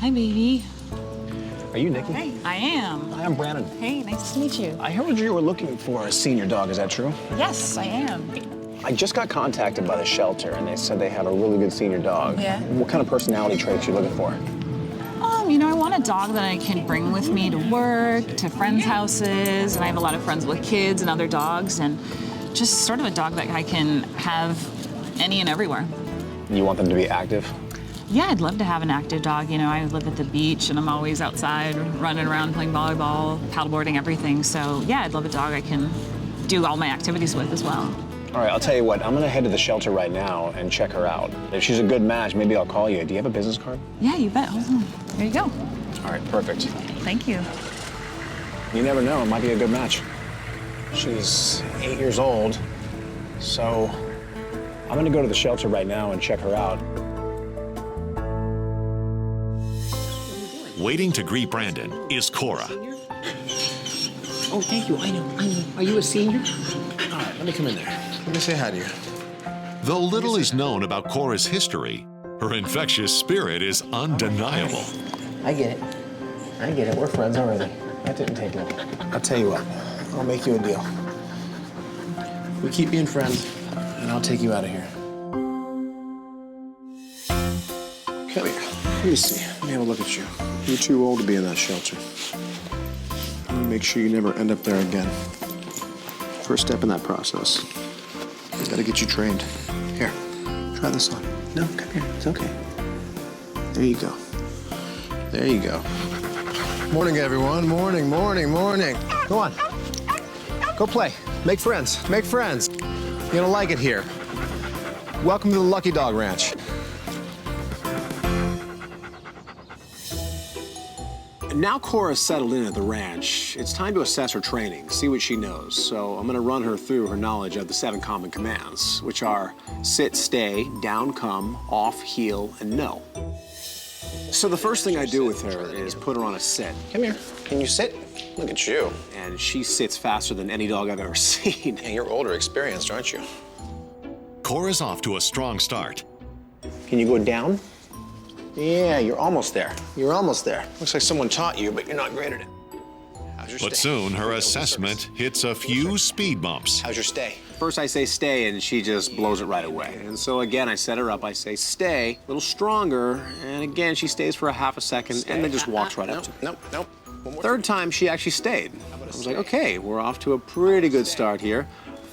Hi, baby. Are you Nikki? Hey, I am. Hi, I'm Brandon. Hey, nice to meet you. I heard you were looking for a senior dog. Is that true? Yes, I am. I just got contacted by the shelter, and they said they have a really good senior dog. Yeah? What kind of personality traits are you looking for? I want a dog that I can bring with me to work, to friends' houses, and I have a lot of friends with kids and other dogs, and just sort of a dog that I can have any and everywhere. You want them to be active? Yeah, I'd love to have an active dog. I live at the beach, and I'm always outside running around playing volleyball, paddleboarding, everything. So, yeah, I'd love a dog I can do all my activities with as well. All right, I'll tell you what. I'm gonna head to the shelter right now and check her out. If she's a good match, maybe I'll call you. Do you have a business card? Yeah, you bet. Hold on. There you go. All right, perfect. Thank you. You never know, it might be a good match. She's 8 years old, so I'm gonna go to the shelter right now and check her out. Waiting to greet Brandon is Cora. Oh, thank you. I know. Are you a senior? All right, let me come in there. Let me say hi to you. Though little is known about Cora's history, her infectious spirit is undeniable. I get it. We're friends already. That didn't take long. I'll tell you what, I'll make you a deal. We keep being friends, and I'll take you out of here. Come here. Let me see. Let me have a look at you. You're too old to be in that shelter. I'm gonna make sure you never end up there again. First step in that process. I gotta get you trained. Here, try this on. No, come here. It's okay. There you go. There you go. Morning, everyone. Morning, morning, morning. Go on. Go play. Make friends. Make friends. You're gonna like it here. Welcome to the Lucky Dog Ranch. Now Cora's settled in at the ranch, it's time to assess her training, see what she knows. So I'm gonna run her through her knowledge of the 7 common commands, which are sit, stay, down, come, off, heel, and no. So the first thing I do with her is put her on a sit. Come here. Can you sit? Look at you. And she sits faster than any dog I've ever seen. And you're older, experienced, aren't you? Cora's off to a strong start. Can you go down? Yeah, you're almost there. You're almost there. Looks like someone taught you, but you're not great at it. How's your But stay? soon her assessment hits a few speed bumps. How's your stay? First I say stay, and she just blows it right away. And so again, I set her up, I say stay, a little stronger, and again, she stays for a half a second, and then just walks right up to me. Nope. One more Third time, she actually stayed. I was like, okay, we're off to a pretty good start here.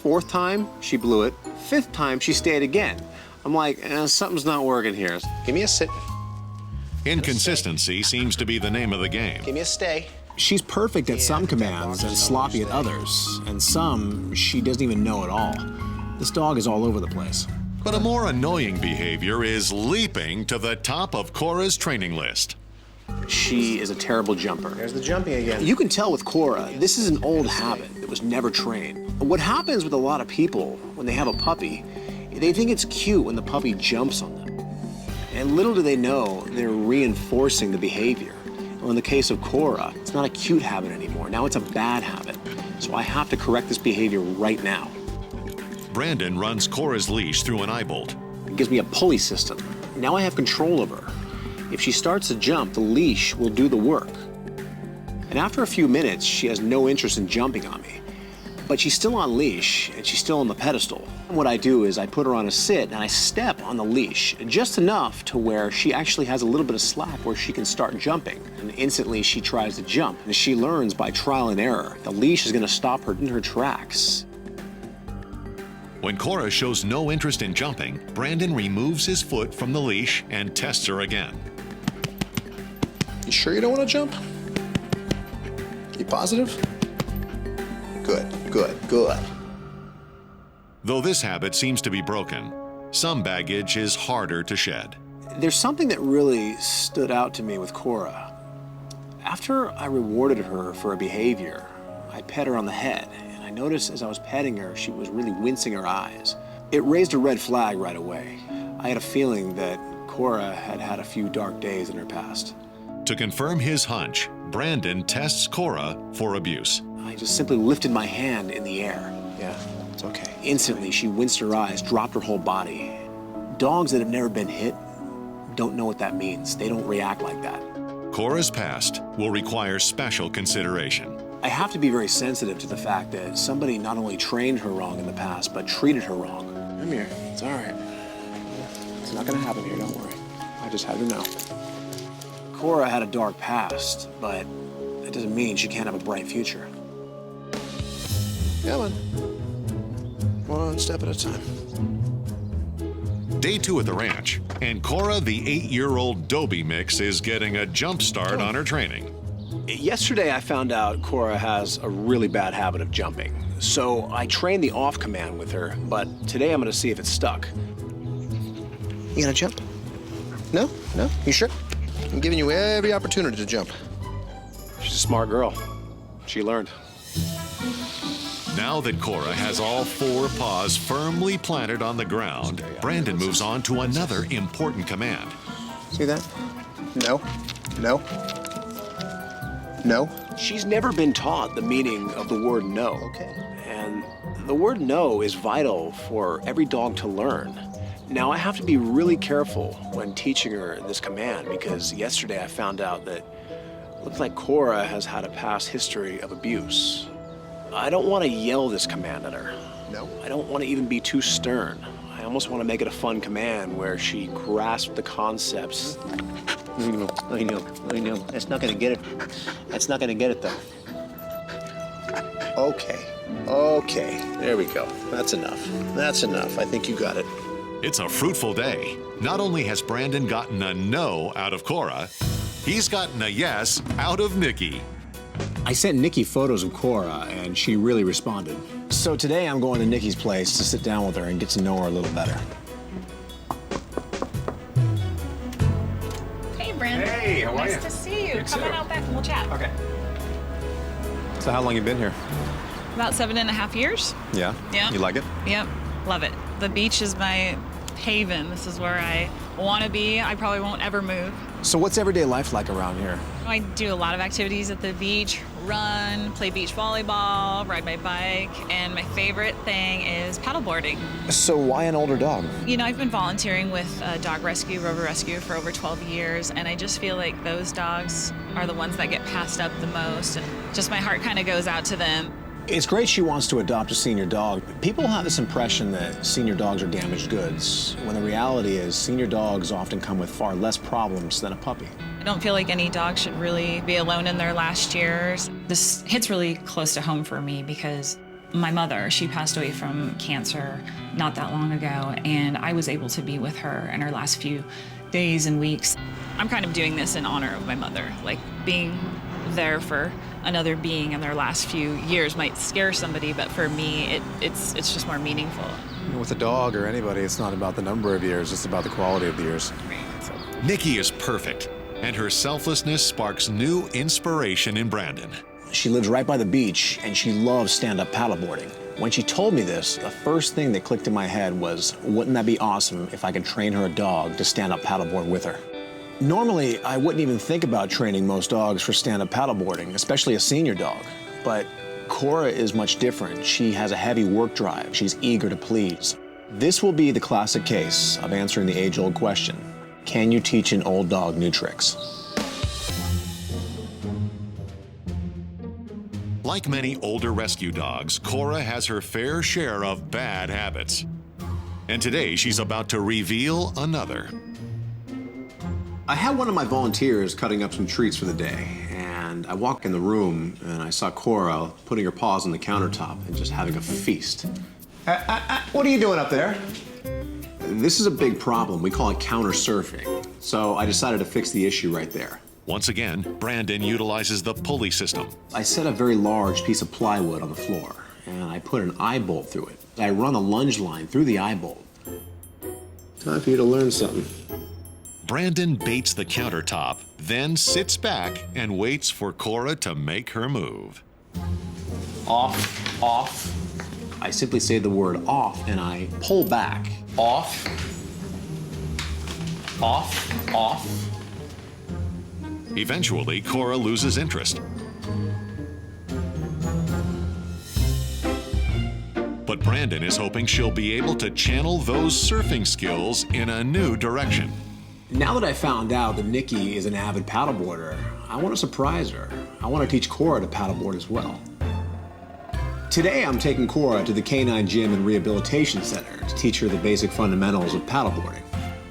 Fourth time, she blew it. Fifth time, she stayed again. I'm like, something's not working here. Give me a sit. Inconsistency seems to be the name of the game. Give me a stay. She's perfect at some commands and sloppy at others, and some she doesn't even know at all. This dog is all over the place. But a more annoying behavior is leaping to the top of Cora's training list. She is a terrible jumper. There's the jumping again. You can tell with Cora, this is an old habit that was never trained. What happens with a lot of people when they have a puppy, they think it's cute when the puppy jumps on them. And little do they know, they're reinforcing the behavior. Well, in the case of Cora, it's not a cute habit anymore. Now it's a bad habit. So I have to correct this behavior right now. Brandon runs Cora's leash through an eye bolt. It gives me a pulley system. Now I have control of her. If she starts to jump, the leash will do the work. And after a few minutes, she has no interest in jumping on me. But she's still on leash, and she's still on the pedestal. And what I do is I put her on a sit, and I step on the leash, just enough to where she actually has a little bit of slack where she can start jumping. And instantly, she tries to jump. And she learns by trial and error. The leash is gonna stop her in her tracks. When Cora shows no interest in jumping, Brandon removes his foot from the leash and tests her again. You sure you don't want to jump? You positive? Good. Though this habit seems to be broken, some baggage is harder to shed. There's something that really stood out to me with Cora. After I rewarded her for a behavior, I pet her on the head, and I noticed as I was petting her, she was really wincing her eyes. It raised a red flag right away. I had a feeling that Cora had had a few dark days in her past. To confirm his hunch, Brandon tests Cora for abuse. I just simply lifted my hand in the air. Yeah, it's okay. Instantly, she winced her eyes, dropped her whole body. Dogs that have never been hit don't know what that means. They don't react like that. Cora's past will require special consideration. I have to be very sensitive to the fact that somebody not only trained her wrong in the past, but treated her wrong. Come here. It's all right. It's not gonna happen here, don't worry. I just had to know. Cora had a dark past, but that doesn't mean she can't have a bright future. Come on. One step at a time. Day 2 at the ranch, and Cora, the 8-year-old Dobie mix, is getting a jump start on her training. Yesterday, I found out Cora has a really bad habit of jumping. So I trained the off command with her, but today I'm gonna see if it's stuck. You gonna jump? No? No? You sure? I'm giving you every opportunity to jump. She's a smart girl. She learned. Now that Cora has all 4 paws firmly planted on the ground, Brandon moves on to another important command. See that? No. No. No. She's never been taught the meaning of the word no. Okay. And the word no is vital for every dog to learn. Now, I have to be really careful when teaching her this command because yesterday I found out that it looks like Cora has had a past history of abuse. I don't want to yell this command at her. No. I don't want to even be too stern. I almost want to make it a fun command where she grasps the concepts. I know. That's not going to get it. That's not going to get it, though. Okay. There we go. That's enough. That's enough. I think you got it. It's a fruitful day. Not only has Brandon gotten a no out of Cora, he's gotten a yes out of Nikki. I sent Nikki photos of Cora, and she really responded. So today I'm going to Nikki's place to sit down with her and get to know her a little better. Hey, Brandon. Hey, how are you? Nice to see you. You Come on too. out back and we'll chat. Okay. So how long you been here? About 7.5 years. Yeah? Yeah. You like it? Yep, love it. The beach is my haven. This is where I want to be. I probably won't ever move. So what's everyday life like around here? I do a lot of activities at the beach, run, play beach volleyball, ride my bike, and my favorite thing is paddleboarding. So why an older dog? You know, I've been volunteering with Dog Rescue, Rover Rescue for over 12 years, and I just feel like those dogs are the ones that get passed up the most, and just my heart kind of goes out to them. It's great she wants to adopt a senior dog. People have this impression that senior dogs are damaged goods, when the reality is senior dogs often come with far less problems than a puppy. I don't feel like any dog should really be alone in their last years. This hits really close to home for me because my mother, she passed away from cancer not that long ago, and I was able to be with her in her last few days and weeks. I'm kind of doing this in honor of my mother, like being there for another being in their last few years might scare somebody, but for me, it's just more meaningful. With a dog or anybody, it's not about the number of years, it's about the quality of the years. Nikki is perfect, and her selflessness sparks new inspiration in Brandon. She lives right by the beach, and she loves stand-up paddleboarding. When she told me this, the first thing that clicked in my head was, wouldn't that be awesome if I could train her a dog to stand-up paddleboard with her? Normally, I wouldn't even think about training most dogs for stand-up paddleboarding, especially a senior dog. But Cora is much different. She has a heavy work drive. She's eager to please. This will be the classic case of answering the age-old question, can you teach an old dog new tricks? Like many older rescue dogs, Cora has her fair share of bad habits. And today, she's about to reveal another. I had one of my volunteers cutting up some treats for the day, and I walked in the room and I saw Cora putting her paws on the countertop and just having a feast. What are you doing up there? This is a big problem. We call it counter surfing. So I decided to fix the issue right there. Once again, Brandon utilizes the pulley system. I set a very large piece of plywood on the floor, and I put an eye bolt through it. I run a lunge line through the eye bolt. Time for you to learn something. Brandon baits the countertop, then sits back and waits for Cora to make her move. Off, off. I simply say the word off, and I pull back. Off, off, off. Eventually, Cora loses interest. But Brandon is hoping she'll be able to channel those surfing skills in a new direction. Now that I found out that Nikki is an avid paddleboarder, I want to surprise her. I want to teach Cora to paddleboard as well. Today, I'm taking Cora to the Canine Gym and Rehabilitation Center to teach her the basic fundamentals of paddleboarding.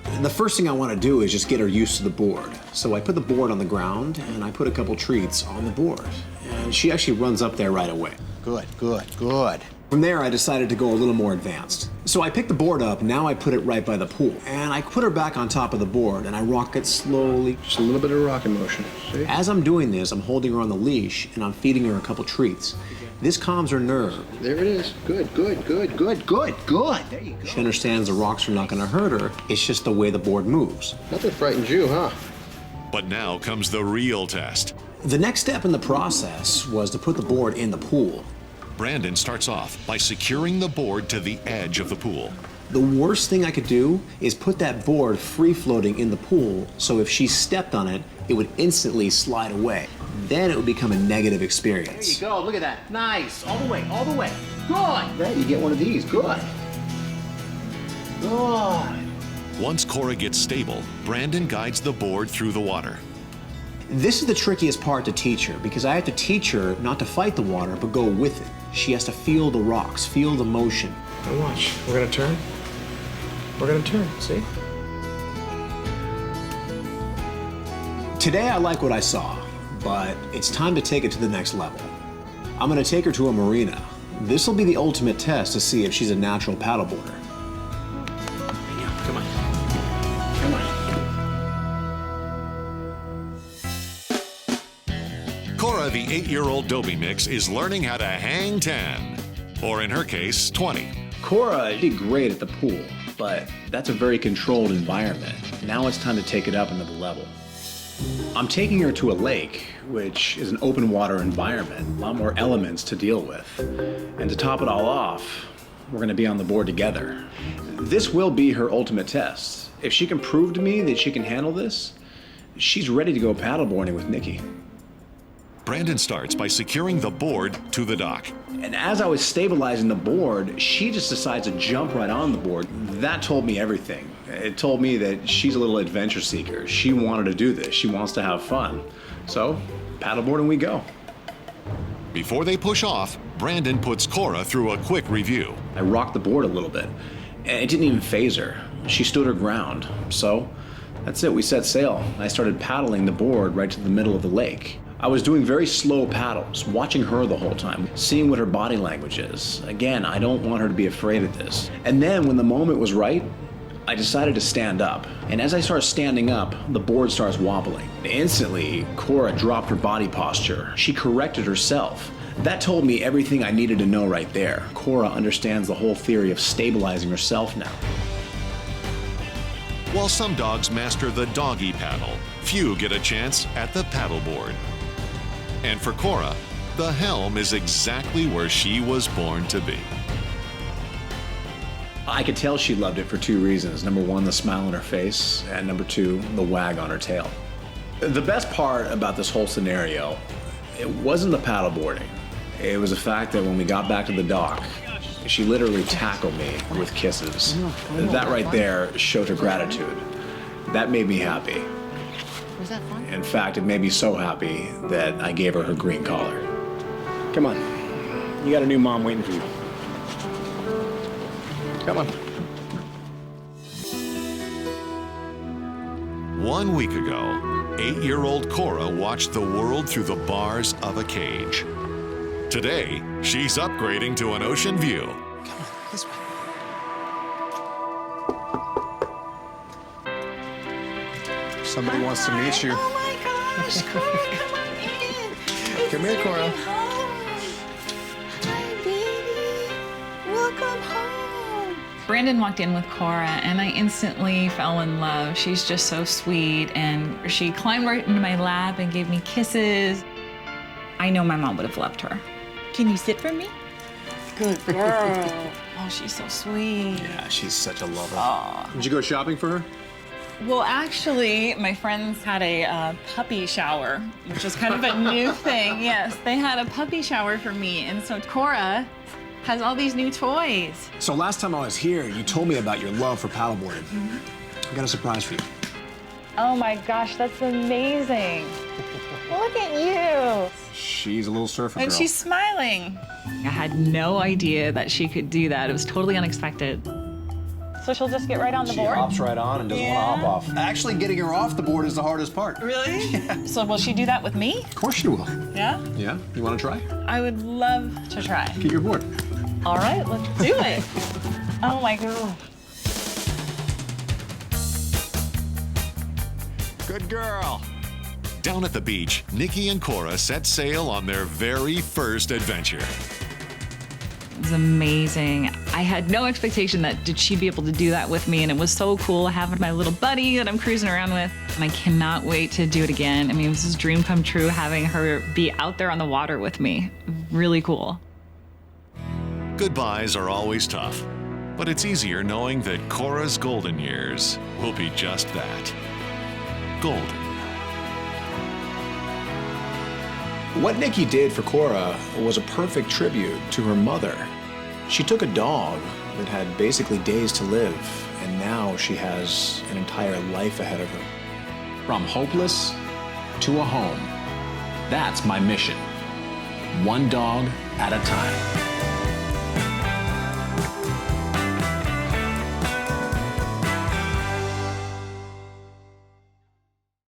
And the first thing I want to do is just get her used to the board. So I put the board on the ground and I put a couple treats on the board. And she actually runs up there right away. Good, good, good. From there, I decided to go a little more advanced. So I picked the board up, now I put it right by the pool. And I put her back on top of the board and I rock it slowly. Just a little bit of rocking motion. See? As I'm doing this, I'm holding her on the leash and I'm feeding her a couple treats. This calms her nerve. There it is. Good, good, good, good, good, good. There you go. She understands the rocks are not gonna hurt her. It's just the way the board moves. Nothing frightens you, huh? But now comes the real test. The next step in the process was to put the board in the pool. Brandon starts off by securing the board to the edge of the pool. The worst thing I could do is put that board free floating in the pool, so if she stepped on it, it would instantly slide away. Then it would become a negative experience. There you go, look at that. Nice, all the way, all the way. Good. There, you get one of these, good. Good. Once Cora gets stable, Brandon guides the board through the water. This is the trickiest part to teach her because I have to teach her not to fight the water, but go with it. She has to feel the rocks, feel the motion. Now watch. We're gonna turn. We're gonna turn, see? Today I like what I saw, but it's time to take it to the next level. I'm gonna take her to a marina. This will be the ultimate test to see if she's a natural paddleboarder. Come on. Come on. Cora, the 8-year-old Dobie mix, is learning how to hang 10, or in her case, 20. Cora did great at the pool, but that's a very controlled environment. Now it's time to take it up another level. I'm taking her to a lake, which is an open water environment, a lot more elements to deal with. And to top it all off, we're gonna be on the board together. This will be her ultimate test. If she can prove to me that she can handle this, she's ready to go paddleboarding with Nikki. Brandon starts by securing the board to the dock. And as I was stabilizing the board, she just decides to jump right on the board. That told me everything. It told me that she's a little adventure seeker. She wanted to do this. She wants to have fun. So, paddleboarding we go. Before they push off, Brandon puts Cora through a quick review. I rocked the board a little bit, and it didn't even faze her. She stood her ground. So, that's it. We set sail. I started paddling the board right to the middle of the lake. I was doing very slow paddles, watching her the whole time, seeing what her body language is. Again, I don't want her to be afraid of this. And then when the moment was right, I decided to stand up. And as I start standing up, the board starts wobbling. Instantly, Cora dropped her body posture. She corrected herself. That told me everything I needed to know right there. Cora understands the whole theory of stabilizing herself now. While some dogs master the doggy paddle, few get a chance at the paddleboard. And for Cora, the helm is exactly where she was born to be. I could tell she loved it for two reasons. Number one, the smile on her face, and number two, the wag on her tail. The best part about this whole scenario, it wasn't the paddleboarding. It was the fact that when we got back to the dock, she literally tackled me with kisses. That right there showed her gratitude. That made me happy. Was that fun? In fact, it made me so happy that I gave her green collar. Come on. You got a new mom waiting for you. Come on. 1 week ago, 8-year-old Cora watched the world through the bars of a cage. Today, she's upgrading to an ocean view. Come on, this way. Somebody wants to meet you. Oh my gosh, Cora, come on in. Come here, Cora. Hi, baby. Welcome home. Brandon walked in with Cora, and I instantly fell in love. She's just so sweet, and she climbed right into my lap and gave me kisses. I know my mom would have loved her. Can you sit for me? Good girl. Oh, she's so sweet. Yeah, she's such a lover. Aw. Did you go shopping for her? Well, actually, my friends had a puppy shower, which is kind of a new thing. Yes, they had a puppy shower for me, and so Cora has all these new toys. So last time I was here, you told me about your love for paddleboarding. I got a surprise for you. Oh my gosh, that's amazing. Look at you. She's a little surfer girl. And she's smiling. I had no idea that she could do that. It was totally unexpected. So she'll just get right on the She board? hops right on and doesn't want to hop off. Actually, getting her off the board is the hardest part. Really? Yeah. So will she do that with me? Of course she will. Yeah? Yeah? You want to try? I would love to try. Get your board. All right, let's do it. Oh my God. Good girl. Down at the beach, Nikki and Cora set sail on their very first adventure. It was amazing. I had no expectation that she'd be able to do that with me, and it was so cool having my little buddy that I'm cruising around with. And I cannot wait to do it again. I mean, this is a dream come true having her be out there on the water with me. Really cool. Goodbyes are always tough, but it's easier knowing that Cora's golden years will be just that. Golden. What Nikki did for Cora was a perfect tribute to her mother. She took a dog that had basically days to live, and now she has an entire life ahead of her. From hopeless to a home. That's my mission. One dog at a time.